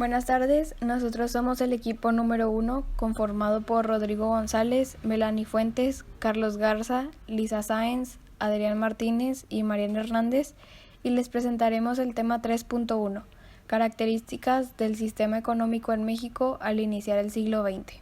Buenas tardes, nosotros somos el equipo número 1 conformado por Rodrigo González, Melanie Fuentes, Carlos Garza, Lisa Sáenz, Adrián Martínez y Mariana Hernández y les presentaremos el tema 3.1, características del sistema económico en México al iniciar el siglo XX.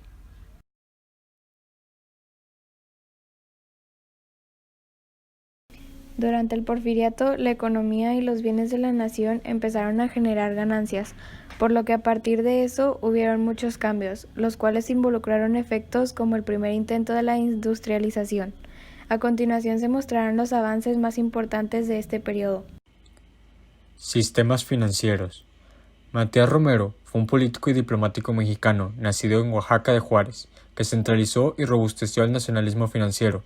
Durante el Porfiriato, la economía y los bienes de la nación empezaron a generar ganancias, por lo que a partir de eso hubieron muchos cambios, los cuales involucraron efectos como el primer intento de la industrialización. A continuación se mostrarán los avances más importantes de este periodo. Sistemas financieros. Matías Romero fue un político y diplomático mexicano nacido en Oaxaca de Juárez, que centralizó y robusteció el nacionalismo financiero,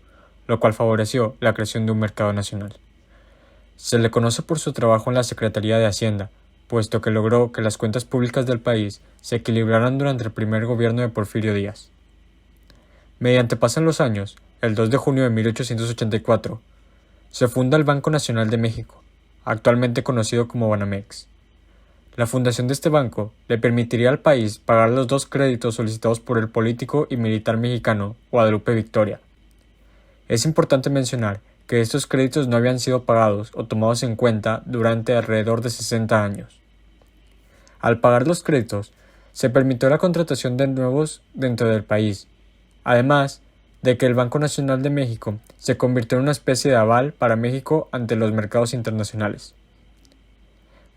lo cual favoreció la creación de un mercado nacional. Se le conoce por su trabajo en la Secretaría de Hacienda, puesto que logró que las cuentas públicas del país se equilibraran durante el primer gobierno de Porfirio Díaz. Mediante pasan los años, el 2 de junio de 1884, se funda el Banco Nacional de México, actualmente conocido como Banamex. La fundación de este banco le permitiría al país pagar los 2 créditos solicitados por el político y militar mexicano Guadalupe Victoria. Es importante mencionar que estos créditos no habían sido pagados o tomados en cuenta durante alrededor de 60 años. Al pagar los créditos, se permitió la contratación de nuevos dentro del país, además de que el Banco Nacional de México se convirtió en una especie de aval para México ante los mercados internacionales.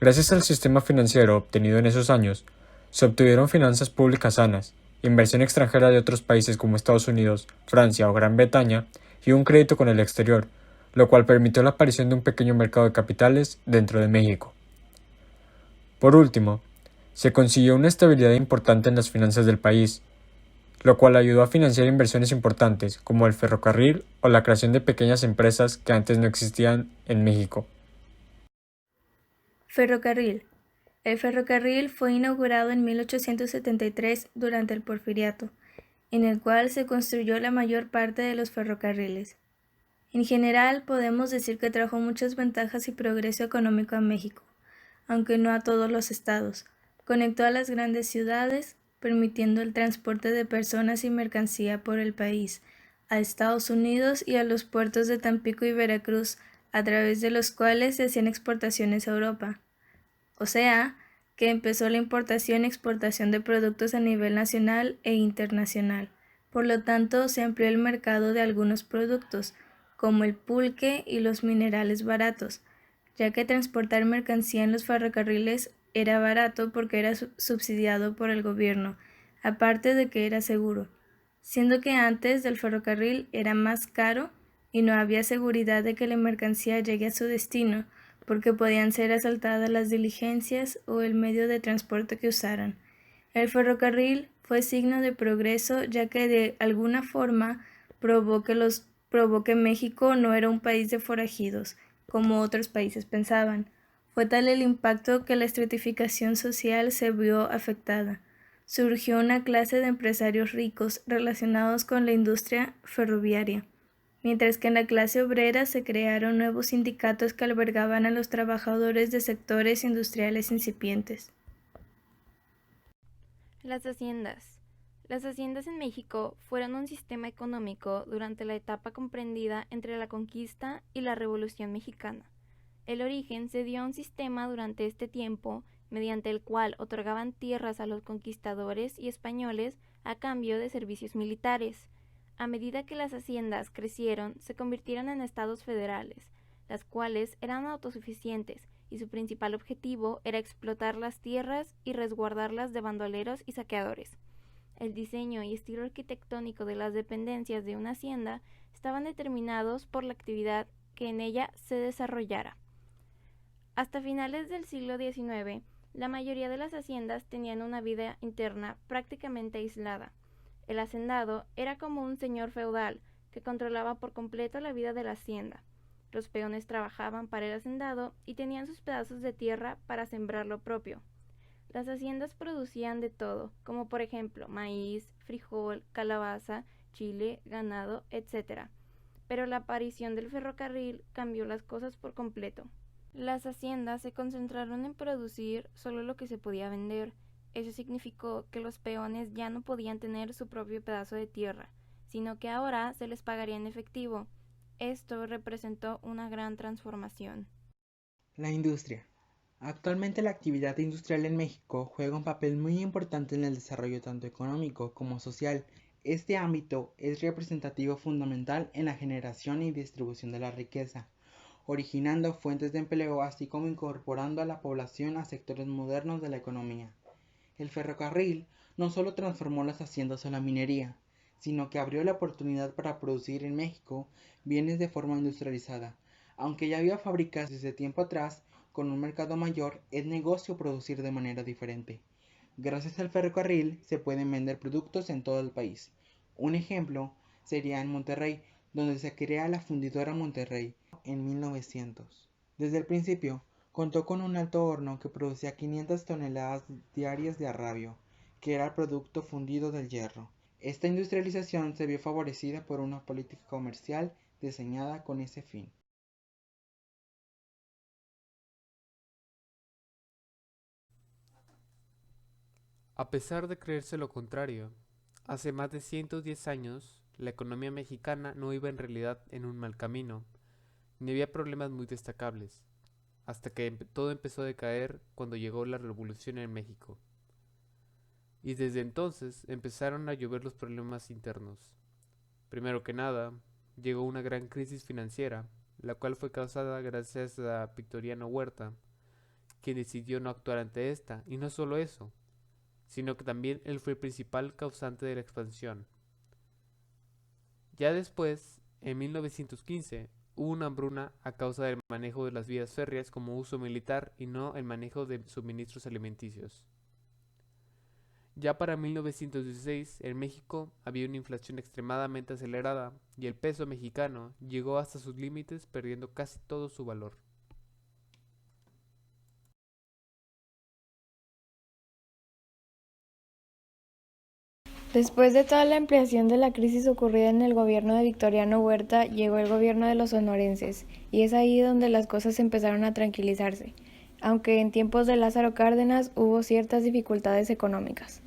Gracias al sistema financiero obtenido en esos años, se obtuvieron finanzas públicas sanas, inversión extranjera de otros países como Estados Unidos, Francia o Gran Bretaña y un crédito con el exterior, lo cual permitió la aparición de un pequeño mercado de capitales dentro de México. Por último, se consiguió una estabilidad importante en las finanzas del país, lo cual ayudó a financiar inversiones importantes como el ferrocarril o la creación de pequeñas empresas que antes no existían en México. Ferrocarril. El ferrocarril fue inaugurado en 1873 durante el Porfiriato, en el cual se construyó la mayor parte de los ferrocarriles. En general, podemos decir que trajo muchas ventajas y progreso económico a México, aunque no a todos los estados. Conectó a las grandes ciudades, permitiendo el transporte de personas y mercancía por el país, a Estados Unidos y a los puertos de Tampico y Veracruz, a través de los cuales se hacían exportaciones a Europa. O sea, que empezó la importación y exportación de productos a nivel nacional e internacional. Por lo tanto, se amplió el mercado de algunos productos, como el pulque y los minerales baratos, ya que transportar mercancía en los ferrocarriles era barato porque era subsidiado por el gobierno, aparte de que era seguro, siendo que antes del ferrocarril era más caro y no había seguridad de que la mercancía llegue a su destino, porque podían ser asaltadas las diligencias o el medio de transporte que usaran. El ferrocarril fue signo de progreso, ya que de alguna forma probó que México no era un país de forajidos, como otros países pensaban. Fue tal el impacto que la estratificación social se vio afectada. Surgió una clase de empresarios ricos relacionados con la industria ferroviaria, mientras que en la clase obrera se crearon nuevos sindicatos que albergaban a los trabajadores de sectores industriales incipientes. Las haciendas. Las haciendas en México fueron un sistema económico durante la etapa comprendida entre la conquista y la Revolución Mexicana. El origen se dio a un sistema durante este tiempo mediante el cual otorgaban tierras a los conquistadores y españoles a cambio de servicios militares. A medida que las haciendas crecieron, se convirtieron en estados federales, las cuales eran autosuficientes y su principal objetivo era explotar las tierras y resguardarlas de bandoleros y saqueadores. El diseño y estilo arquitectónico de las dependencias de una hacienda estaban determinados por la actividad que en ella se desarrollara. Hasta finales del siglo XIX, la mayoría de las haciendas tenían una vida interna prácticamente aislada. El hacendado era como un señor feudal que controlaba por completo la vida de la hacienda. Los peones trabajaban para el hacendado y tenían sus pedazos de tierra para sembrar lo propio. Las haciendas producían de todo, como por ejemplo maíz, frijol, calabaza, chile, ganado, etc. Pero la aparición del ferrocarril cambió las cosas por completo. Las haciendas se concentraron en producir solo lo que se podía vender Ello significó que los peones ya no podían tener su propio pedazo de tierra, sino que ahora se les pagaría en efectivo. Esto representó una gran transformación. La industria. Actualmente la actividad industrial en México juega un papel muy importante en el desarrollo tanto económico como social. Este ámbito es representativo fundamental en la generación y distribución de la riqueza, originando fuentes de empleo así como incorporando a la población a sectores modernos de la economía. El ferrocarril no solo transformó las haciendas o la minería, sino que abrió la oportunidad para producir en México bienes de forma industrializada. Aunque ya había fábricas desde tiempo atrás, con un mercado mayor es negocio producir de manera diferente. Gracias al ferrocarril se pueden vender productos en todo el país. Un ejemplo sería en Monterrey, donde se crea la Fundidora Monterrey en 1900. Desde el principio, contó con un alto horno que producía 500 toneladas diarias de arrabio, que era el producto fundido del hierro. Esta industrialización se vio favorecida por una política comercial diseñada con ese fin. A pesar de creerse lo contrario, hace más de 110 años, la economía mexicana no iba en realidad en un mal camino, ni había problemas muy destacables, hasta que todo empezó a decaer cuando llegó la revolución en México. Y desde entonces empezaron a llover los problemas internos. Primero que nada, llegó una gran crisis financiera, la cual fue causada gracias a Victoriano Huerta, quien decidió no actuar ante esta, y no solo eso, sino que también él fue el principal causante de la expansión. Ya después, en 1915, hubo una hambruna a causa del manejo de las vías férreas como uso militar y no el manejo de suministros alimenticios. Ya para 1916, en México había una inflación extremadamente acelerada y el peso mexicano llegó hasta sus límites, perdiendo casi todo su valor. Después de toda la ampliación de la crisis ocurrida en el gobierno de Victoriano Huerta, llegó el gobierno de los sonorenses, y es ahí donde las cosas empezaron a tranquilizarse, aunque en tiempos de Lázaro Cárdenas hubo ciertas dificultades económicas.